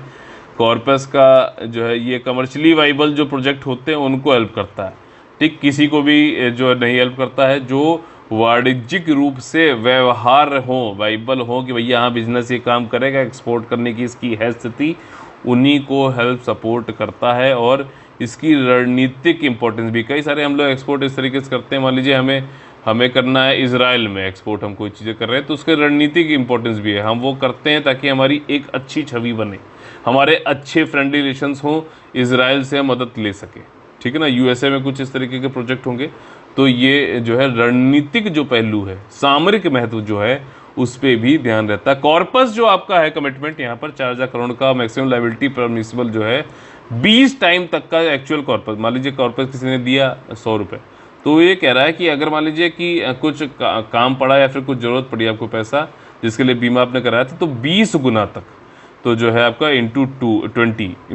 कॉर्पस का जो है ये कमर्शियली वाइबल जो प्रोजेक्ट होते हैं उनको हेल्प करता है। ठीक, किसी को भी जो नहीं हेल्प करता है, जो वाणिज्यिक रूप से व्यवहार हो, वाइबल हो कि भैया हाँ बिजनेस ये काम करेगा, एक्सपोर्ट करने की इसकी है स्थिति, उन्हीं को हेल्प सपोर्ट करता है। और इसकी रणनीतिक इंपॉर्टेंस भी, कई सारे हम लोग एक्सपोर्ट इस तरीके से करते हैं, मान लीजिए हमें करना है इजराइल में एक्सपोर्ट, हम कोई चीज़ें कर रहे हैं तो उसके रणनीतिक इंपॉर्टेंस भी है। हम वो करते हैं ताकि हमारी एक अच्छी छवि बने, हमारे अच्छे फ्रेंडली रिलेशंस हों, इजराइल से हम मदद ले सके। ठीक है ना, USA में कुछ इस तरीके के प्रोजेक्ट होंगे, तो ये जो है रणनीतिक जो पहलू है, सामरिक महत्व जो है उस पर भी ध्यान रहता है। कॉर्पस जो आपका है कमिटमेंट, यहाँ पर 4,000 करोड़ का मैक्सिमम लायबिलिटी परमिसिबल जो है 20 टाइम तक का एक्चुअल कॉर्पस। मान लीजिए कॉर्पस किसी ने दिया 100 रुपये, तो ये कह रहा है कि अगर मान लीजिए कि कुछ काम पड़ा या फिर कुछ ज़रूरत पड़ी आपको पैसा जिसके लिए बीमा आपने कराया था, तो 20 गुना तक, तो जो है आपका इंटू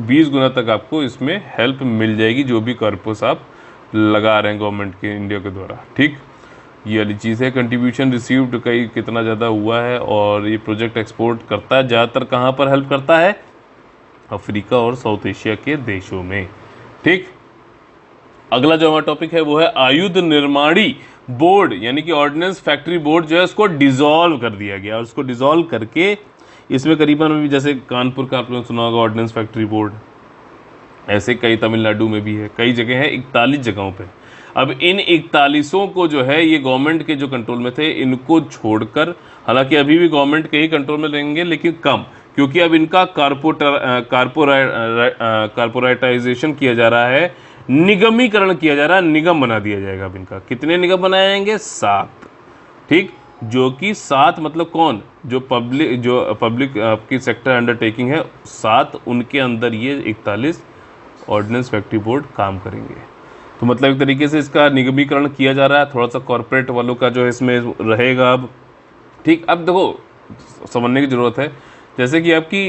20 गुना तक आपको इसमें हेल्प मिल जाएगी, जो भी कॉर्पस आप लगा रहे हैं गवर्नमेंट के इंडिया के द्वारा। ठीक, ये वाली चीज़ है। कंट्रीब्यूशन रिसीव्ड कई कितना ज़्यादा हुआ है, और ये प्रोजेक्ट एक्सपोर्ट करता है ज़्यादातर कहाँ पर हेल्प करता है, अफ्रीका और साउथ एशिया के देशों में। ठीक, अगला जो हमारा टॉपिक है वो है आयुध निर्माणी बोर्ड, यानी कि ऑर्डिनेंस फैक्ट्री बोर्ड जो है उसको डिसॉल्व कर दिया गया, और उसको डिसॉल्व करके इसमें करीबन भी, जैसे कानपुर का आप लोगों ने सुना होगा ऑर्डिनेंस फैक्ट्री बोर्ड, ऐसे कई तमिलनाडु में भी है, कई जगह है, 41 जगहों पे। अब इन 41 को जो है ये गवर्नमेंट के जो कंट्रोल में थे, इनको छोड़कर, हालांकि अभी भी गवर्नमेंट के ही कंट्रोल में रहेंगे लेकिन कम, क्योंकि अब इनका कारपोरेटाइजेशन किया जा रहा है, निगमीकरण किया जा रहा है, निगम बना दिया जाएगा। अब इनका कितने निगम बनाए जाएंगे? 7। ठीक, जो कि 7 मतलब कौन, जो पब्लिक आपकी सेक्टर अंडरटेकिंग है 7, उनके अंदर ये 41 ऑर्डिनेंस फैक्ट्री बोर्ड काम करेंगे। तो मतलब एक तरीके से इसका निगमीकरण किया जा रहा है, थोड़ा सा कॉर्पोरेट वालों का जो इसमें रहेगा अब। ठीक, अब देखो समझने की ज़रूरत है, जैसे कि आपकी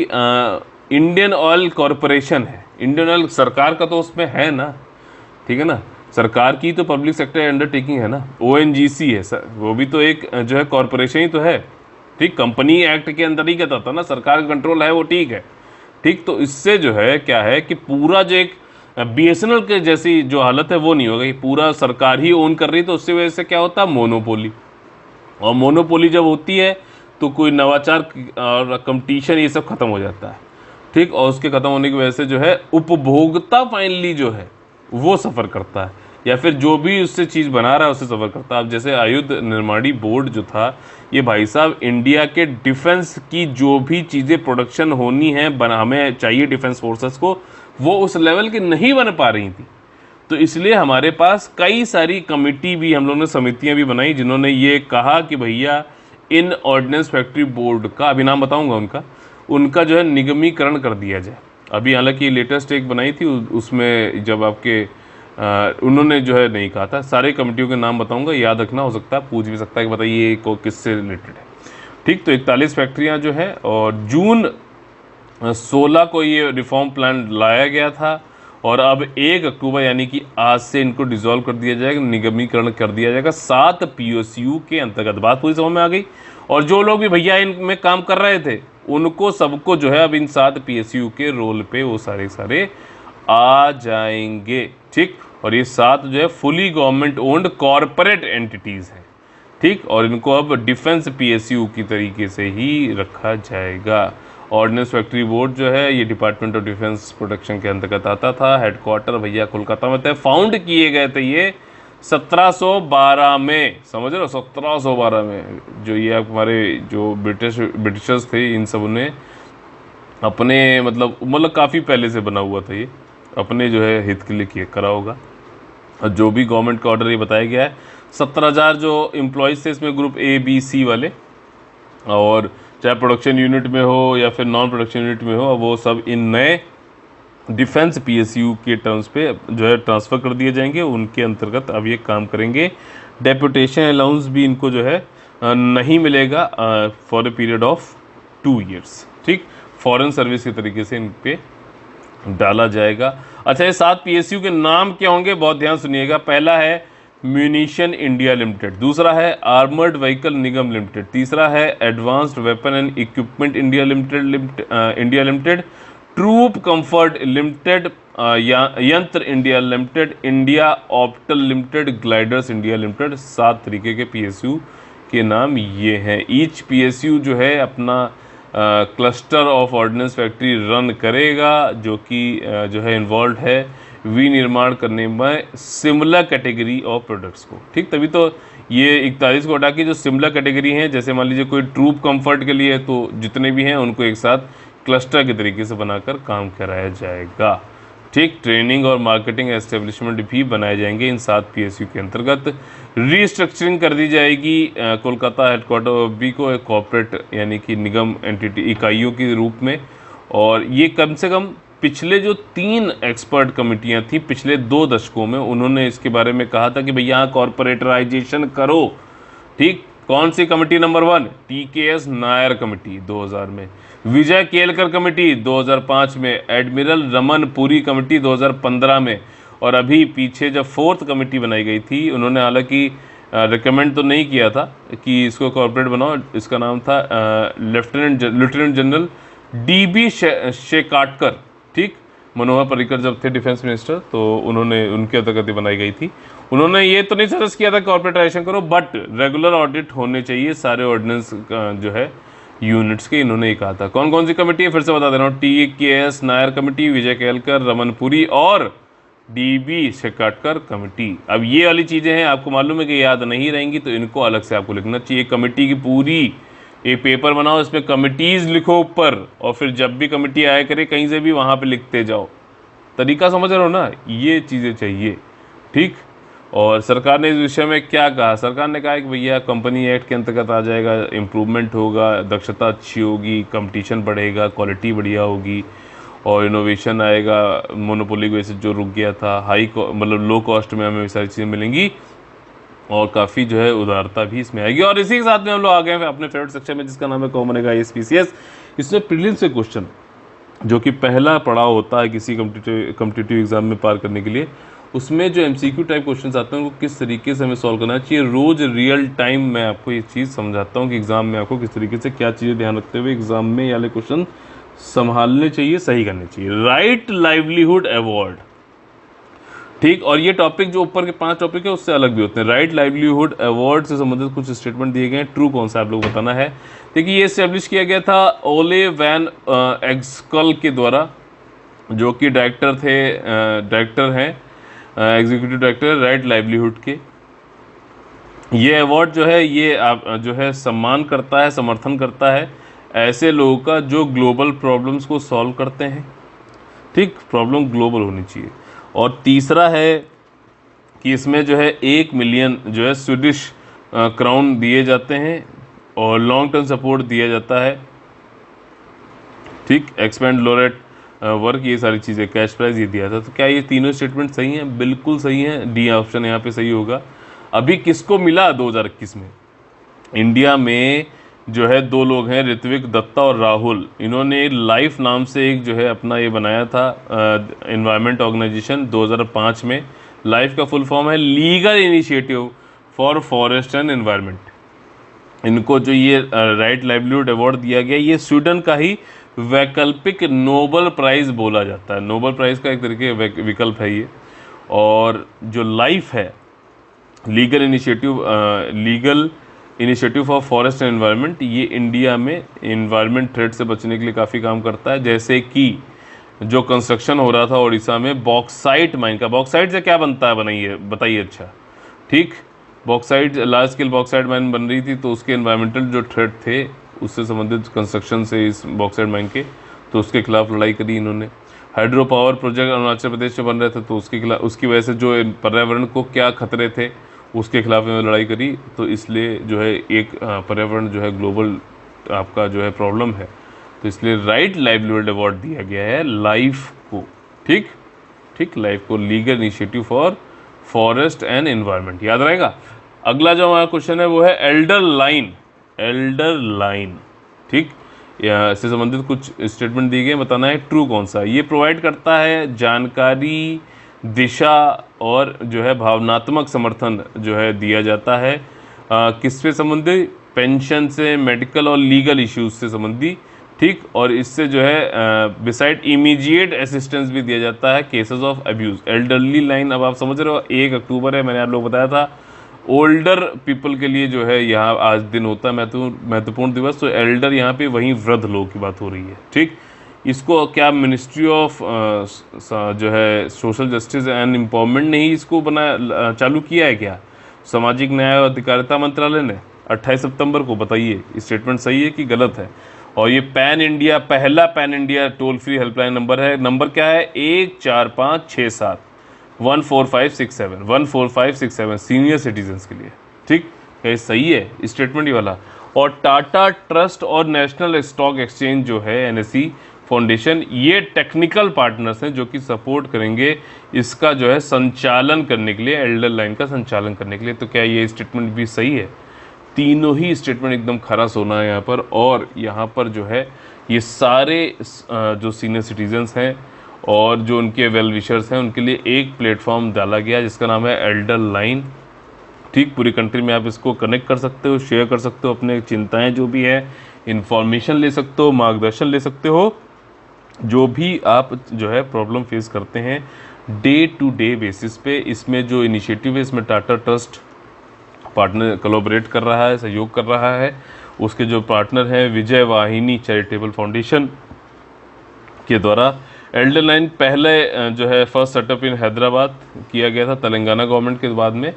इंडियन ऑयल कॉरपोरेशन है, इंडियन ऑयल सरकार का तो उसमें है ना, ठीक है ना, सरकार की तो पब्लिक सेक्टर अंडरटेकिंग है ना। ONGC है सर, वो भी तो एक जो है कॉरपोरेशन ही तो है। ठीक, कंपनी एक्ट के अंदर ही कहता था ना, सरकार का कंट्रोल है वो, ठीक है। ठीक, तो इससे जो है क्या है कि पूरा जो एक BSNL के जैसी जो हालत है वो नहीं होगी, पूरा सरकार ही ओन कर रही है, तो उससे वजह से क्या होता है, मोनोपोली। और मोनोपोली जब होती है तो कोई नवाचार और कंपटीशन ये सब खत्म हो जाता है। ठीक, और उसके खत्म होने की वजह से जो है उपभोक्ता फाइनली जो है वो सफ़र करता है, या फिर जो भी उससे चीज़ बना रहा है उससे सफ़र करता है। अब जैसे आयुध निर्माणी बोर्ड जो था, ये भाई साहब इंडिया के डिफेंस की जो भी चीज़ें प्रोडक्शन होनी है, हमें चाहिए डिफेंस फोर्सेस को, वो उस लेवल की नहीं बन पा रही थी। तो इसलिए हमारे पास कई सारी कमेटी भी, हम लोगों ने समितियां भी बनाई, जिन्होंने ये कहा कि भैया इन ऑर्डिनेंस फैक्ट्री बोर्ड का, अभी नाम बताऊंगा उनका जो है निगमीकरण कर दिया जाए। अभी हालांकि लेटेस्ट एक बनाई थी, उसमें जब आपके उन्होंने जो है नहीं कहा था, सारे कमेटियों के नाम बताऊंगा, याद रखना, हो सकता है पूछ भी सकता है कि बताइए को किससे रिलेटेड है। ठीक, तो 41 फैक्ट्रियाँ जो है, और जून 16 को ये रिफॉर्म प्लान लाया गया था, और अब 1 अक्टूबर यानी कि आज से इनको डिसॉल्व कर दिया जाएगा, निगमीकरण कर दिया जाएगा 7 PSU के अंतर्गत। बात पूरी समझ में आ गई। और जो लोग भी भैया इनमें काम कर रहे थे, उनको सबको जो है अब इन 7 PSU के रोल पे वो सारे आ जाएंगे। ठीक, और ये 7 जो है fully government owned corporate entities हैं। ठीक, और इनको अब डिफेंस PSU की तरीके से ही रखा जाएगा। ऑर्डिनेंस फैक्ट्री बोर्ड जो है ये डिपार्टमेंट ऑफ डिफेंस प्रोटेक्शन के अंतर्गत आता था। हेडक्वार्टर भैया कोलकाता में थे। फाउंड किए गए थे ये 1712 में, समझ रहे हो, 1712 में। जो ये हमारे जो ब्रिटिशर्स थे, इन सब ने अपने मतलब काफ़ी पहले से बना हुआ था, ये अपने जो है हित के लिए किया करा होगा। और जो भी गवर्नमेंट का ऑर्डर ये बताया गया है, 17,000 जो एम्प्लॉयज़ थे इसमें ग्रुप A, B, C वाले, और चाहे प्रोडक्शन यूनिट में हो या फिर नॉन प्रोडक्शन यूनिट में हो, वो सब इन नए डिफेंस पीएसयू के टर्म्स पे जो है ट्रांसफ़र कर दिए जाएंगे, उनके अंतर्गत अब ये काम करेंगे। डेपुटेशन अलाउंस भी इनको जो है नहीं मिलेगा for a period of 2 years, ठीक, फॉरेन सर्विस के तरीके से इन पे डाला जाएगा। अच्छा, ये 7 पीएसयू के नाम क्या होंगे, बहुत ध्यान सुनिएगा। पहला है म्यूनिशन इंडिया लिमिटेड, दूसरा है आर्मर्ड व्हीकल निगम लिमिटेड, तीसरा है advanced weapon and equipment India limited, troop comfort limited, Yantra India limited, India optel limited, gliders India limited. 7 तरीके के पीएसयू के नाम ये हैं। ईच पीएसयू जो है अपना cluster of ordnance factory run करेगा, जो कि जो है इन्वॉल्व है विनिर्माण करने में सिमिलर कैटेगरी ऑफ प्रोडक्ट्स को, ठीक। तभी तो ये 41 को हटा के जो सिमिलर कैटेगरी हैं, जैसे मान लीजिए कोई ट्रूप कंफर्ट के लिए है तो जितने भी हैं उनको एक साथ क्लस्टर के तरीके से बनाकर काम कराया जाएगा, ठीक। ट्रेनिंग और मार्केटिंग एस्टेब्लिशमेंट भी बनाए जाएंगे इन 7 पीएसयू के अंतर्गत। रीस्ट्रक्चरिंग कर दी जाएगी कोलकाता हेडक्वार्टर भी को एक कॉर्पोरेट यानी कि निगम एंटिटी इकाइयों के रूप में। और ये कम से कम पिछले जो 3 एक्सपर्ट कमेटियां थी पिछले 2 दशकों में, उन्होंने इसके बारे में कहा था कि भैया यहाँ कॉर्पोरेटराइजेशन करो, ठीक। कौन सी committee? Number 1 TKS Nair committee 2000 में, विजय केलकर कमेटी 2005 में, एडमिरल रमन पुरी कमेटी 2015 में, और अभी पीछे जब 4th कमेटी बनाई गई थी उन्होंने हालांकि रिकमेंड तो नहीं किया था कि इसको कॉर्पोरेट बनाओ, इसका नाम था लेफ्टिनेंट जनरल डीबी शेकाटकर, ठीक। मनोहर पर्रिकर जब थे डिफेंस मिनिस्टर तो उन्होंने उनके अंतर्गत बनाई गई थी। उन्होंने ये तो नहीं सजेस्ट किया था कॉर्पोरेटाइजेशन करो, बट रेगुलर ऑडिट होने चाहिए सारे ऑर्डिनेंस जो है यूनिट्स के, इन्होंने ही कहा था। कौन कौन सी कमेटी है फिर से बता दे रहा हूँ, टीकेएस नायर कमेटी, विजय केलकर, रमनपुरी और डीबी शेकाटकर कमेटी। अब ये वाली चीज़ें हैं, आपको मालूम है कि याद नहीं रहेंगी तो इनको अलग से आपको लिखना चाहिए। कमेटी की पूरी एक पेपर बनाओ, इसमें कमिटीज़ लिखो ऊपर, और फिर जब भी कमेटी आया करे कहीं से भी वहाँ पे लिखते जाओ। तरीका समझ रहे हो ना, ये चीज़ें चाहिए, ठीक। और सरकार ने इस विषय में क्या कहा? सरकार ने कहा कि भैया कंपनी एक्ट के अंतर्गत आ जाएगा, इम्प्रूवमेंट होगा, दक्षता अच्छी होगी, कंपटीशन बढ़ेगा, क्वालिटी बढ़िया होगी और इनोवेशन आएगा। मोनोपोली की वजह से जो रुक गया था, मतलब लो कॉस्ट में हमें सारी चीज़ें मिलेंगी और काफ़ी जो है उदारता भी इसमें आएगी। और इसी के साथ में हम लोग आ गए हैं अपने फेवरेट सेक्शन में जिसका नाम है कौन बनेगा ASPCS। इसमें प्रीलिम्स से क्वेश्चन जो कि पहला पड़ाव होता है किसी कम्पिटिटिव एग्जाम में पार करने के लिए, उसमें जो MCQ टाइप क्वेश्चंस आते हैं वो किस तरीके से हमें सॉल्व करना चाहिए। रोज़ रियल टाइम मैं आपको ये चीज़ समझाता हूँ कि एग्ज़ाम में आपको किस तरीके से क्या चीज़ें ध्यान रखते हुए एग्ज़ाम में ये वाले क्वेश्चन संभालने चाहिए, सही करने चाहिए। राइट लाइवलीहुड अवार्ड, ठीक। और ये टॉपिक जो ऊपर के 5 टॉपिक है उससे अलग भी होते हैं। राइट लाइवलीहुड अवार्ड से संबंधित कुछ स्टेटमेंट दिए गए हैं, ट्रू कौन सा आप लोग बताना है। देखिए ये एस्टेब्लिश किया गया था ओले वैन एक्सकल के द्वारा, जो कि डायरेक्टर हैं एग्जीक्यूटिव डायरेक्टर राइट लाइवलीहुड के। ये अवार्ड जो है ये आप जो है सम्मान करता है, समर्थन करता है ऐसे लोगों का जो ग्लोबल प्रॉब्लम्स को सॉल्व करते हैं, ठीक। प्रॉब्लम ग्लोबल होनी चाहिए। और तीसरा है कि इसमें जो है 1 मिलियन जो है स्वीडिश क्राउन दिए जाते हैं और लॉन्ग टर्म सपोर्ट दिया जाता है, ठीक। एक्सपेंड लोरेट वर्क, ये सारी चीज़ें, कैश प्राइज ये दिया था। तो क्या ये तीनों स्टेटमेंट सही हैं? बिल्कुल सही हैं, डी ऑप्शन यहाँ पे सही होगा। अभी किसको मिला 2021 में? इंडिया में जो है 2 लोग हैं, ऋत्विक दत्ता और राहुल। इन्होंने लाइफ नाम से एक जो है अपना ये बनाया था एनवायरनमेंट ऑर्गेनाइजेशन 2005 में। लाइफ का फुल फॉर्म है legal initiative for forest and environment. इनको जो ये राइट लाइवलीहुड अवार्ड दिया गया, ये स्वीडन का ही वैकल्पिक नोबल प्राइज़ बोला जाता है। नोबल प्राइज़ का एक तरीके विकल्प है ये। और जो लाइफ है legal initiative for forest and environment, ये इंडिया में एनवायरनमेंट थ्रेट से बचने के लिए काफ़ी काम करता है। जैसे कि जो कंस्ट्रक्शन हो रहा था उड़ीसा में बॉक्साइट माइन का, बॉक्साइट से क्या बनता है बताइए, अच्छा, ठीक। Bauxite, large scale bauxite mine बन रही थी तो उसके एनवायरमेंटल जो थ्रेट थे उससे संबंधित कंस्ट्रक्शन से इस बॉक्साइट माइन के, तो उसके खिलाफ लड़ाई करी इन्होंने। Hydro power project Arunachal Pradesh में बन रहे थे तो उसके खिलाफ, उसकी वजह से जो पर्यावरण को क्या खतरे थे उसके खिलाफ इन्होंने लड़ाई करी। तो इसलिए जो है एक पर्यावरण जो है ग्लोबल आपका जो है प्रॉब्लम है, तो इसलिए राइट लाइवलीहुड अवार्ड दिया गया है लाइफ को, ठीक ठीक, लाइफ को legal initiative for forest and environment, याद रहेगा। अगला जो हमारा क्वेश्चन है वो है एल्डर लाइन। एल्डर लाइन, ठीक, या इससे संबंधित कुछ स्टेटमेंट दिए गए, बताना है ट्रू कौन सा। ये प्रोवाइड करता है जानकारी, दिशा और जो है भावनात्मक समर्थन जो है दिया जाता है किस पे संबंधी, पेंशन से, मेडिकल और लीगल इश्यूज से संबंधी, ठीक। और इससे जो है बिसाइड इमीडिएट असिस्टेंस भी दिया जाता है cases of abuse. Elderly line, अब आप समझ रहे हो 1 अक्टूबर है, मैंने आप लोग बताया था ओल्डर पीपल के लिए जो है यहाँ आज दिन होता है महत्वपूर्ण दिवस। तो एल्डर यहाँ पे वहीं वृद्ध लोगों की बात हो रही है, ठीक। इसको क्या मिनिस्ट्री ऑफ जो है सोशल जस्टिस एंड एम्पावरमेंट ने ही इसको बनाया, चालू किया है क्या? सामाजिक न्याय और अधिकारिता मंत्रालय ने 28 सितंबर को। बताइए स्टेटमेंट सही है कि गलत है। और ये पैन इंडिया, पहला pan India toll free helpline number है। नंबर क्या है? 14567 14567 14567 सीनियर सिटीजन्स के लिए, ठीक है। सही है स्टेटमेंट ये वाला। और टाटा ट्रस्ट और नेशनल स्टॉक एक्सचेंज जो है एनएसई फाउंडेशन, ये टेक्निकल पार्टनर्स हैं जो कि सपोर्ट करेंगे इसका जो है संचालन करने के लिए, एल्डर लाइन का संचालन करने के लिए। तो क्या ये स्टेटमेंट भी सही है? तीनों ही स्टेटमेंट एकदम खरा सोना है यहाँ पर। और यहाँ पर जो है ये सारे जो सीनियर सिटीजन्स हैं और जो उनके वेल विशर्स हैं उनके लिए एक प्लेटफॉर्म डाला गया जिसका नाम है एल्डर लाइन, ठीक। पूरी कंट्री में आप इसको कनेक्ट कर सकते हो, शेयर कर सकते हो, अपने चिंताएं जो भी है, इंफॉर्मेशन ले सकते हो, मार्गदर्शन ले सकते हो, जो भी आप जो है प्रॉब्लम फेस करते हैं डे टू डे बेसिस पे। इसमें जो इनिशिएटिव है इसमें टाटा ट्रस्ट पार्टनर कोलैबोरेट कर रहा है, सहयोग कर रहा है। उसके जो पार्टनर हैं विजय वाहिनी चैरिटेबल फाउंडेशन के द्वारा एल्डर लाइन पहले जो है फर्स्ट सेटअप इन हैदराबाद किया गया था तेलंगाना गवर्नमेंट के बाद में।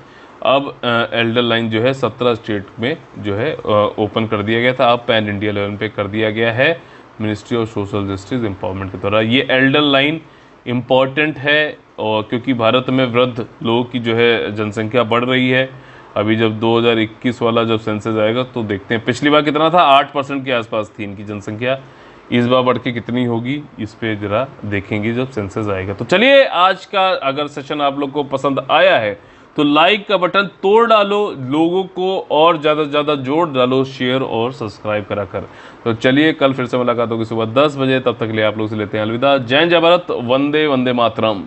अब एल्डर लाइन जो है 17 स्टेट में जो है ओपन कर दिया गया था, अब पैन इंडिया लेवल पे कर दिया गया है ministry of social justice empowerment के द्वारा। ये एल्डर लाइन इम्पॉर्टेंट है और क्योंकि भारत में वृद्ध लोगों की जो है जनसंख्या बढ़ रही है। अभी जब 2021 वाला जब सेंसस आएगा तो देखते हैं, पिछली बार कितना था, 8% के आसपास थी इनकी जनसंख्या, इस बार बढ़ के कितनी होगी इस पे जरा देखेंगे जब सेंसस आएगा। तो चलिए आज का अगर सेशन आप लोग को पसंद आया है तो लाइक का बटन तोड़ डालो, लोगों को और ज़्यादा से ज़्यादा जोड़ डालो, शेयर और सब्सक्राइब करा कर। तो चलिए कल फिर से मुलाकात होगी सुबह 10 बजे, तब तक के लिए आप लोग से लेते हैं अलविदा। जय जय भारत, वंदे वंदे मातरम।